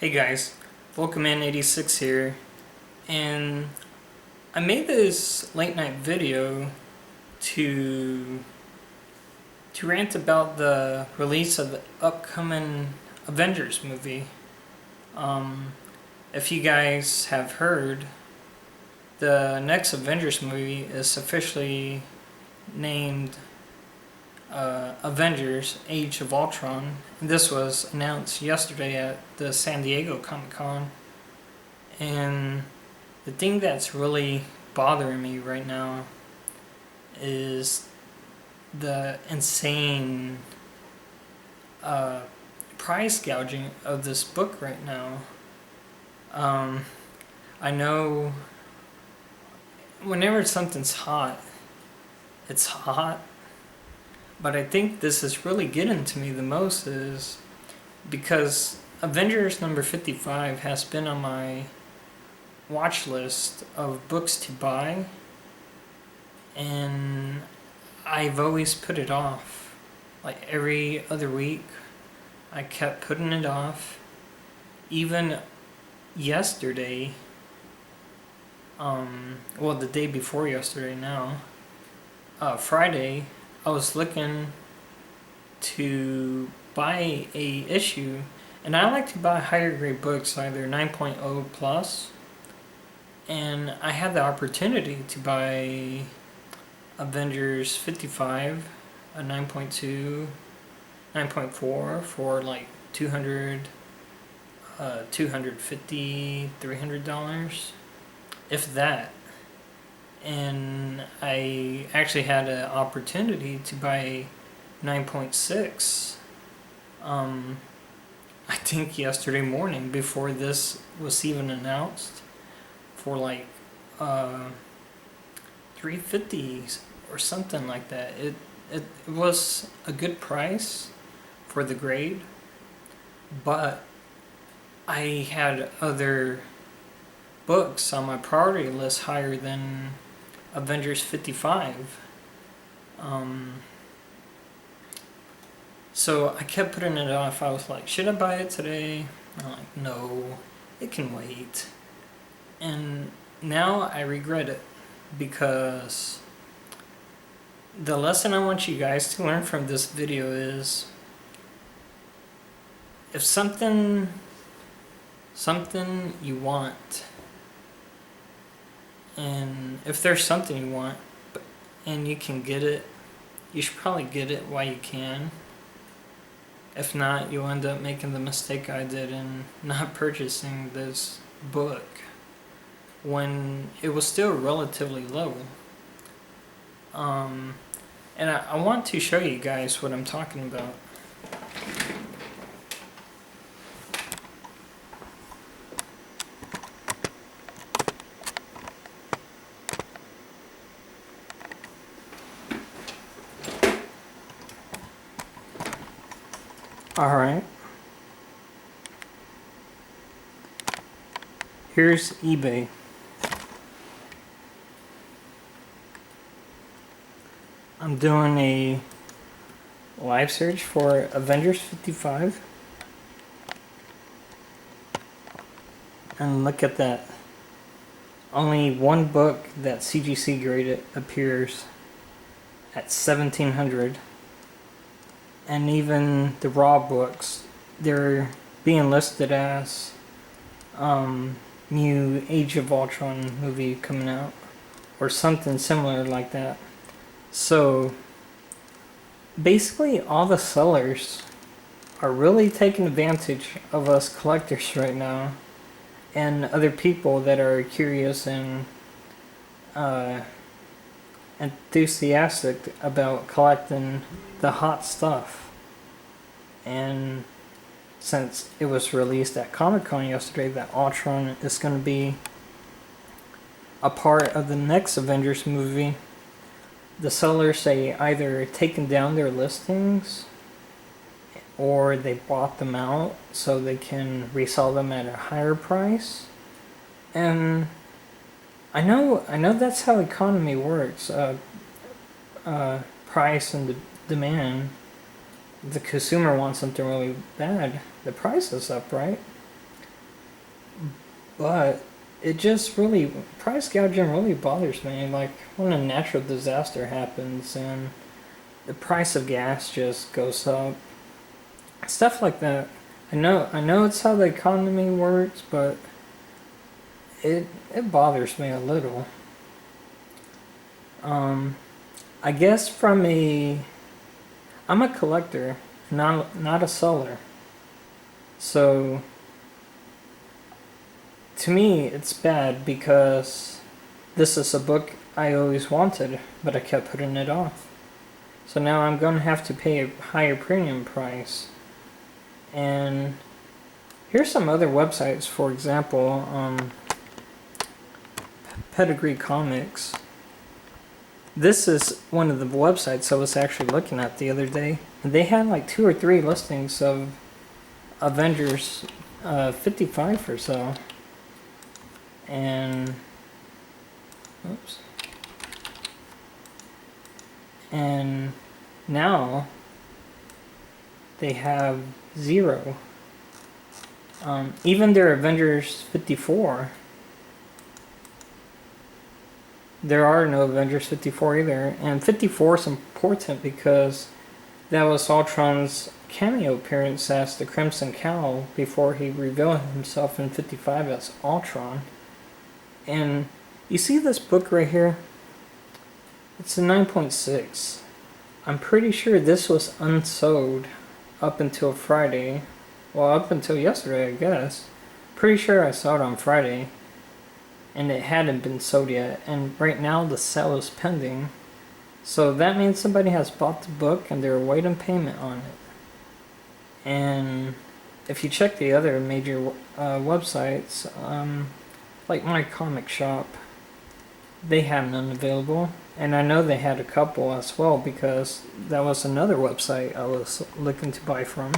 Hey guys, Volkman86 here, and I made this late night video to rant about the release of the upcoming Avengers movie. If you guys have heard, the next Avengers movie is officially named Avengers Age of Ultron. This was announced yesterday at the San Diego Comic-Con. And the thing that's really bothering me right now is the insane price gouging of this book right now. I know whenever something's hot, it's hot. But I think this is really getting to me the most is because Avengers number 55 has been on my watch list of books to buy, and I've always put it off. Like every other week, I kept putting it off. Even yesterday, the day before yesterday now, Friday, I was looking to buy a issue, and I like to buy higher grade books, either 9.0 plus, and I had the opportunity to buy Avengers 55, a 9.2, 9.4 for like $200, $250, $300, if that. And I actually had an opportunity to buy 9.6 I think yesterday morning before this was even announced for like $350 or something like that. It was a good price for the grade, but I had other books on my priority list higher than Avengers 55. So I kept putting it off. I was like, should I buy it today? I'm like, no, it can wait. And now I regret it, because the lesson I want you guys to learn from this video is, if something you want, and if there's something you want and you can get it, you should probably get it while you can. If not, you'll end up making the mistake I did in not purchasing this book when it was still relatively low. And I want to show you guys what I'm talking about. Alright. Here's eBay. I'm doing a live search for Avengers 55. And look at that. Only one book that CGC graded appears at 1700. And even the raw books, they're being listed as new Age of Ultron movie coming out, or something similar like that. So basically all the sellers are really taking advantage of us collectors right now, and other people that are curious and enthusiastic about collecting the hot stuff. And since it was released at Comic-Con yesterday that Ultron is going to be a part of the next Avengers movie, the sellers say either taken down their listings or they bought them out so they can resell them at a higher price. And I know that's how economy works. Price and demand. The consumer wants something really bad, the price is up, right? But it just really, price gouging really bothers me. Like when a natural disaster happens and the price of gas just goes up, stuff like that. I know it's how the economy works, but it bothers me a little. Um, I guess I'm a collector, not a seller. So to me, it's bad because this is a book I always wanted, but I kept putting it off. So now I'm going to have to pay a higher premium price. And here's some other websites, for example, Pedigree Comics. This is one of the websites I was actually looking at the other day. And they had like 2 or 3 listings of Avengers 55 or so. And oops. And now they have 0. Even their Avengers 54, there are no Avengers 54 either. And 54 is important because that was Ultron's cameo appearance as the Crimson Cowl before he revealed himself in 55 as Ultron. And you see this book right here? It's a 9.6. I'm pretty sure this was unsold up until Friday. Well, up until yesterday, I guess. Pretty sure I saw it on Friday. And it hadn't been sold yet. And right now the sale is pending. So that means somebody has bought the book and they're awaiting payment on it. And if you check the other major websites, like my comic shop, they have none available. And I know they had a couple as well because that was another website I was looking to buy from.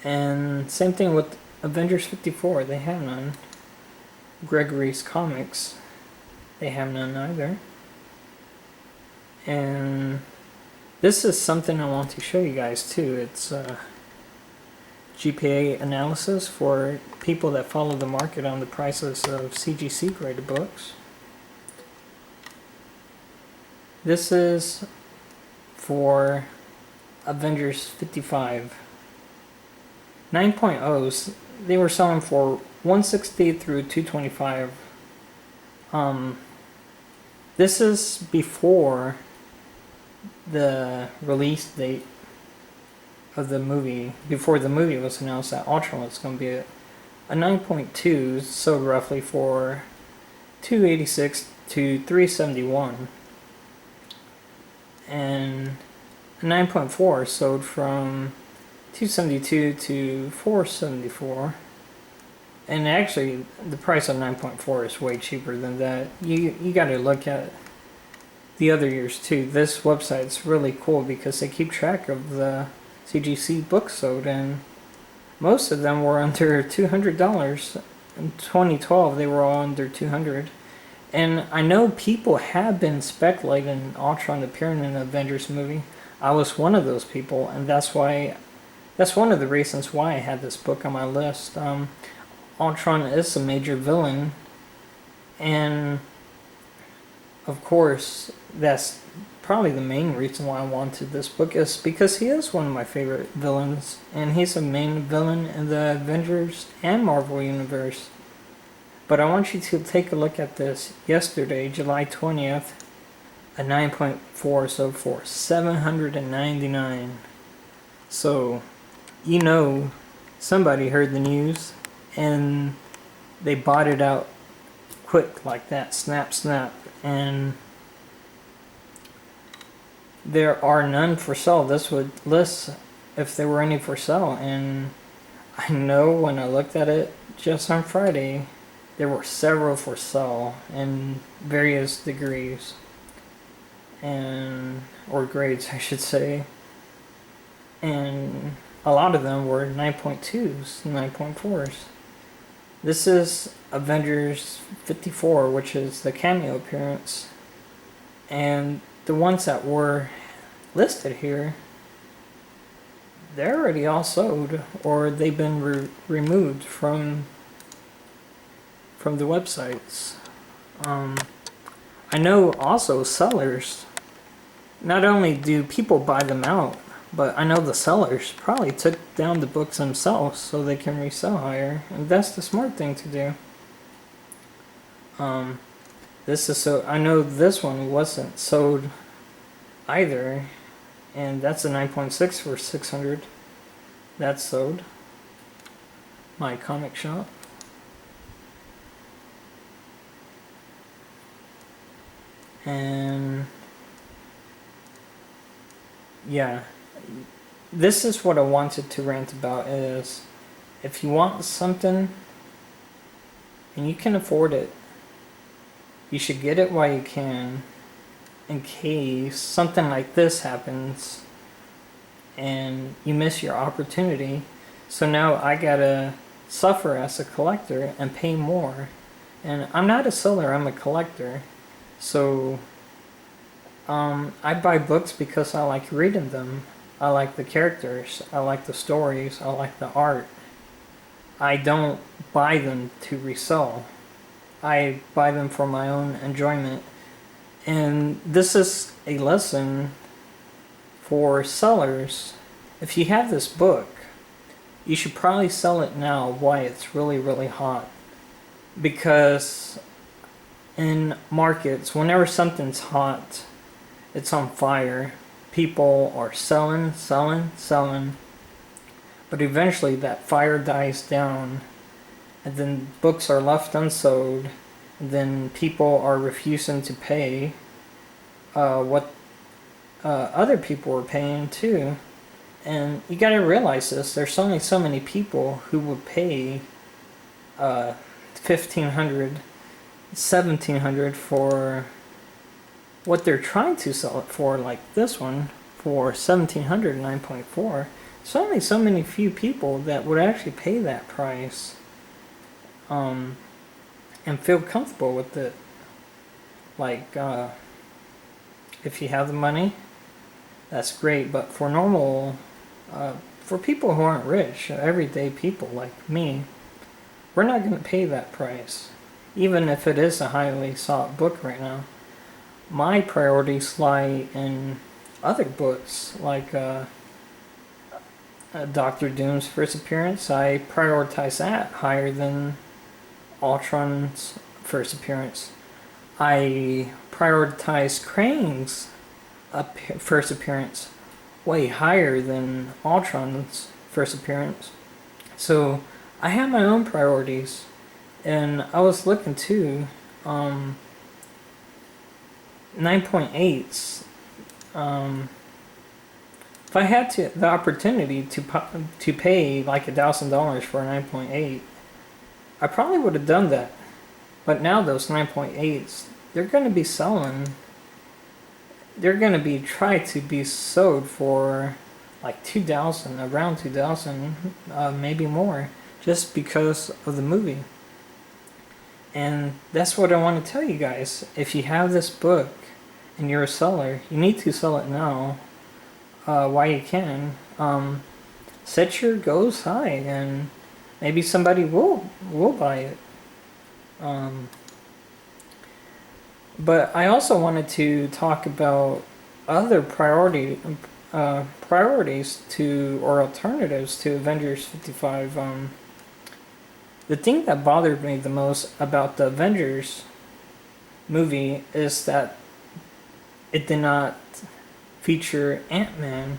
And same thing with Avengers 54, they have none. Gregory's Comics, they have none either. And this is something I want to show you guys too. It's GPA analysis for people that follow the market on the prices of CGC graded books. This is for Avengers 55. 9.0s, they were selling for 160 through 225. This is before the release date of the movie, before the movie was announced that Ultron was going to be a 9.2 sold roughly for 286 to 371, and a 9.4 sold from 272 to 474. And actually the price of 9.4 is way cheaper than that. You got to look at the other years too. This website's really cool because they keep track of the CGC books sold, and most of them were under $200. In 2012 they were all under $200. And I know people have been speculating Ultron appearing in the Avengers movie. I was one of those people, and that's one of the reasons why I had this book on my list. Ultron is a major villain, and of course that's probably the main reason why I wanted this book, is because he is one of my favorite villains, and he's a main villain in the Avengers and Marvel universe. But I want you to take a look at this. Yesterday, July 20th, a 9.4 sold for $799. So, you know, somebody heard the news and they bought it out quick like that, snap, snap. And there are none for sale. This would list if there were any for sale. And I know when I looked at it just on Friday, there were several for sale in various degrees, or grades I should say. And a lot of them were 9.2s, 9.4s. This is Avengers 54, which is the cameo appearance. And the ones that were listed here, they're already all sold, or they've been removed from the websites. I know also sellers, not only do people buy them out, but I know the sellers probably took down the books themselves so they can resell higher, and that's the smart thing to do. This is so, I know this one wasn't sold either, and that's a 9.6 for 600. That's sold. My comic shop. And yeah, this is what I wanted to rant about, is if you want something and you can afford it, you should get it while you can, in case something like this happens and you miss your opportunity. So now I gotta suffer as a collector and pay more. And I'm not a seller, I'm a collector. So I buy books because I like reading them. I like the characters, I like the stories, I like the art. I don't buy them to resell. I buy them for my own enjoyment. And this is a lesson for sellers. If you have this book, you should probably sell it now while it's really, really hot. Because in markets, whenever something's hot, it's on fire, people are selling, but eventually that fire dies down, and then books are left unsold, and then people are refusing to pay what other people are paying too. And you gotta realize this, there's only so many people who would pay $1,500, $1,700 for what they're trying to sell it for, like this one, for $1,700, 9.4. There's only so many few people that would actually pay that price and feel comfortable with it. Like, if you have the money, that's great, but for normal, for people who aren't rich, everyday people like me, we're not going to pay that price, even if it is a highly sought book right now. My priorities lie in other books, like Doctor Doom's first appearance. I prioritize that higher than Ultron's first appearance. I prioritize Crane's first appearance way higher than Ultron's first appearance. So I have my own priorities, and I was looking too. 9.8s. If I had the opportunity to pay like $1,000 for a 9.8, I probably would have done that. But now those 9.8s, they're going to be selling. They're going to be tried to be sold for like 2,000, around 2,000, maybe more, just because of the movie. And that's what I want to tell you guys. If you have this book and you're a seller, you need to sell it now while you can. Set your goals high, and maybe somebody will buy it. But I also wanted to talk about other priorities to, or alternatives to, Avengers 55. The thing that bothered me the most about the Avengers movie is that it did not feature Ant-Man.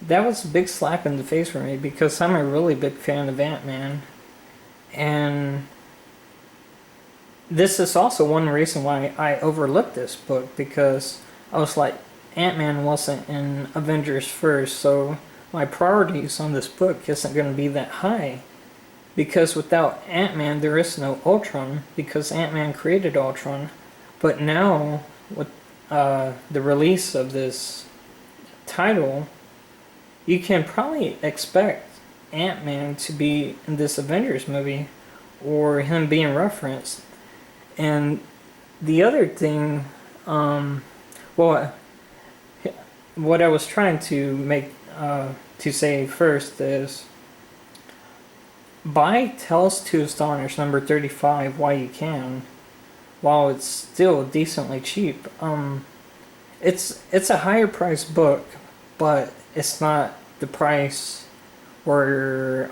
That was a big slap in the face for me, because I'm a really big fan of Ant-Man. And this is also one reason why I overlooked this book, because I was like, Ant-Man wasn't in Avengers first, so my priorities on this book isn't going to be that high. Because without Ant-Man, there is no Ultron, because Ant-Man created Ultron. But now, with the release of this title, you can probably expect Ant-Man to be in this Avengers movie, or him being referenced. And the other thing, what I was trying to make to to say first is buy Tales to Astonish number 35 while you can, while it's still decently cheap. It's a higher priced book, but it's not the price where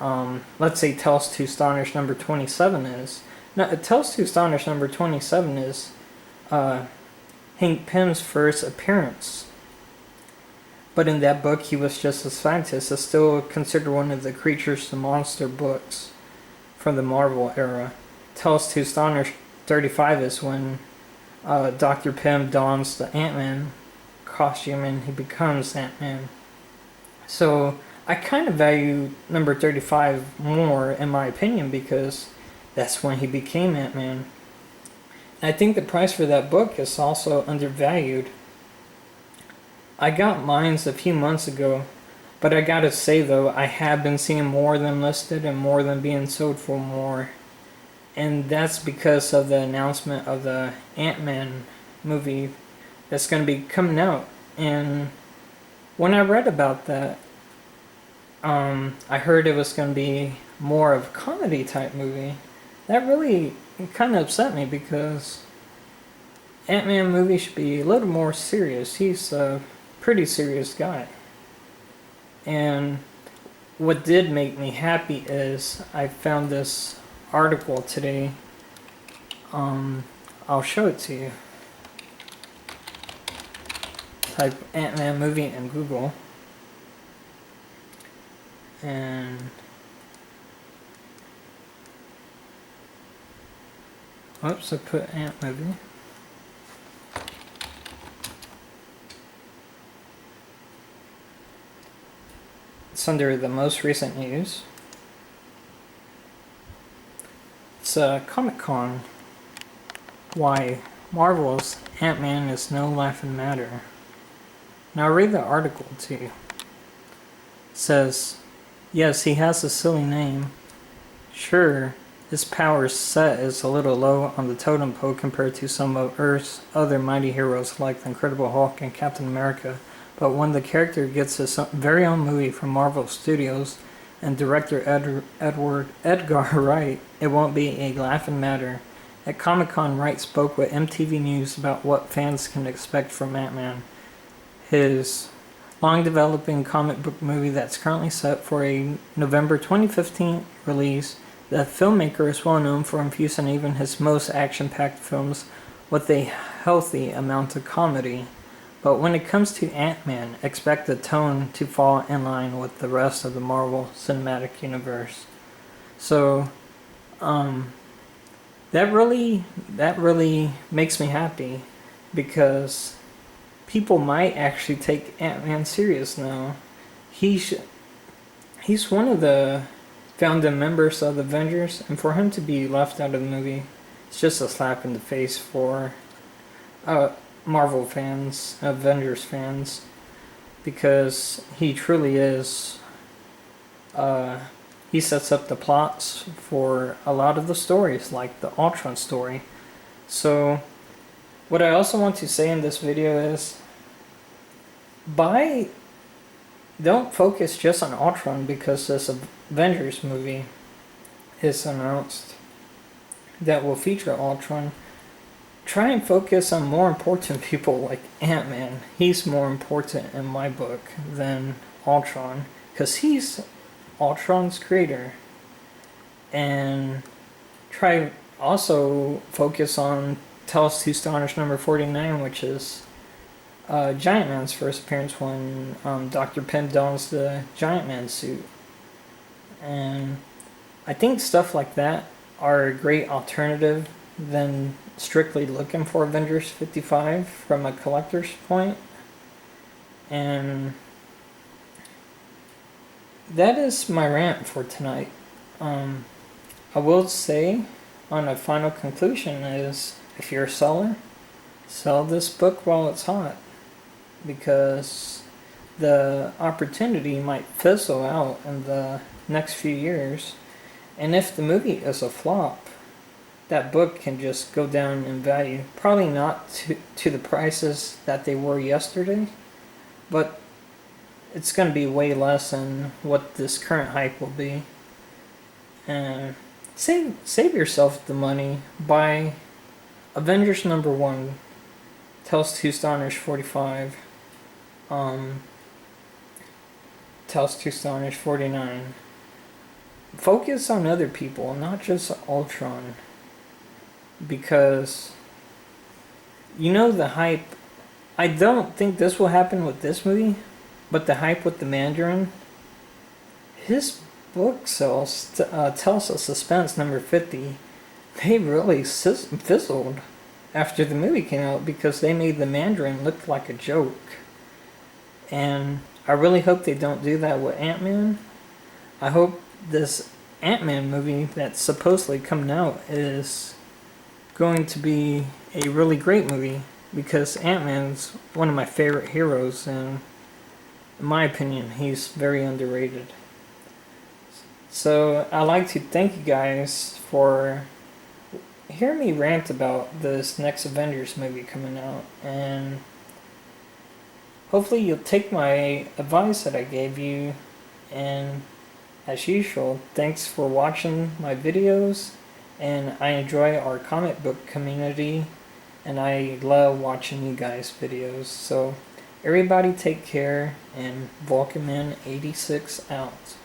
let's say Tales to Astonish number 27 is. Now, Tales to Astonish number 27 is Hank Pym's first appearance. But in that book, he was just a scientist. It's still considered one of the Creatures to Monster books from the Marvel era. Tales to Astonish 35 is when Dr. Pym dons the Ant-Man costume and he becomes Ant-Man. So I kind of value number 35 more, in my opinion, because that's when he became Ant-Man. I think the price for that book is also undervalued. I got mine a few months ago, but I gotta say though, I have been seeing more of them listed and more of them being sold for more. And that's because of the announcement of the Ant-Man movie that's going to be coming out. And when I read about that, I heard it was going to be more of a comedy type movie. That really kind of upset me because Ant-Man movie should be a little more serious. He's a pretty serious guy. And what did make me happy is I found this article today. I'll show it to you. Type Ant-Man movie in Google. And oops, I put Ant movie. It's under the most recent news. It's Comic-Con. Why Marvel's Ant-Man is no laughing matter. Now I'll read the article to you. It says, yes, he has a silly name. Sure, his power set is a little low on the totem pole compared to some of Earth's other mighty heroes like the Incredible Hulk and Captain America, but when the character gets his very own movie from Marvel Studios and director Edgar Wright, it won't be a laughing matter. At Comic-Con, Wright spoke with MTV News about what fans can expect from Ant-Man, his long-developing comic book movie that's currently set for a November 2015 release. The filmmaker is well known for infusing even his most action-packed films with a healthy amount of comedy. But when it comes to Ant-Man, expect the tone to fall in line with the rest of the Marvel Cinematic Universe. So, that really makes me happy because people might actually take Ant-Man serious now. He's one of the founding members of the Avengers, and for him to be left out of the movie, it's just a slap in the face for Marvel fans, Avengers fans, because he truly is. He sets up the plots for a lot of the stories, like the Ultron story. So, what I also want to say in this video is, don't focus just on Ultron because this Avengers movie is announced that will feature Ultron. Try and focus on more important people like Ant-Man. He's more important in my book than Ultron because he's Ultron's creator. And try also focus on Tales to Astonish number 49, which is Giant Man's first appearance when Dr. Pym dons the Giant Man suit. And I think stuff like that are a great alternative than strictly looking for Avengers 55 from a collector's point. And that is my rant for tonight. I will say on a final conclusion is, if you're a seller, sell this book while it's hot, because the opportunity might fizzle out in the next few years, and if the movie is a flop, that book can just go down in value. Probably not to the prices that they were yesterday, but it's going to be way less than what this current hype will be. And save yourself the money. Buy Avengers #1. Tells two stoners 45. Tells two stoners 49. Focus on other people, not just Ultron. Because you know the hype. I don't think this will happen with this movie, but the hype with the Mandarin. His book sales, Tells of Suspense #50, they really fizzled after the movie came out because they made the Mandarin look like a joke. And I really hope they don't do that with Ant-Man. I hope this Ant-Man movie that's supposedly coming out is going to be a really great movie, because Ant-Man's one of my favorite heroes, and in my opinion, he's very underrated. So I'd like to thank you guys for hearing me rant about this next Avengers movie coming out, and hopefully you'll take my advice that I gave you. And as usual, thanks for watching my videos, and I enjoy our comic book community, and I love watching you guys' videos. So everybody take care, and Vulcanman86 out.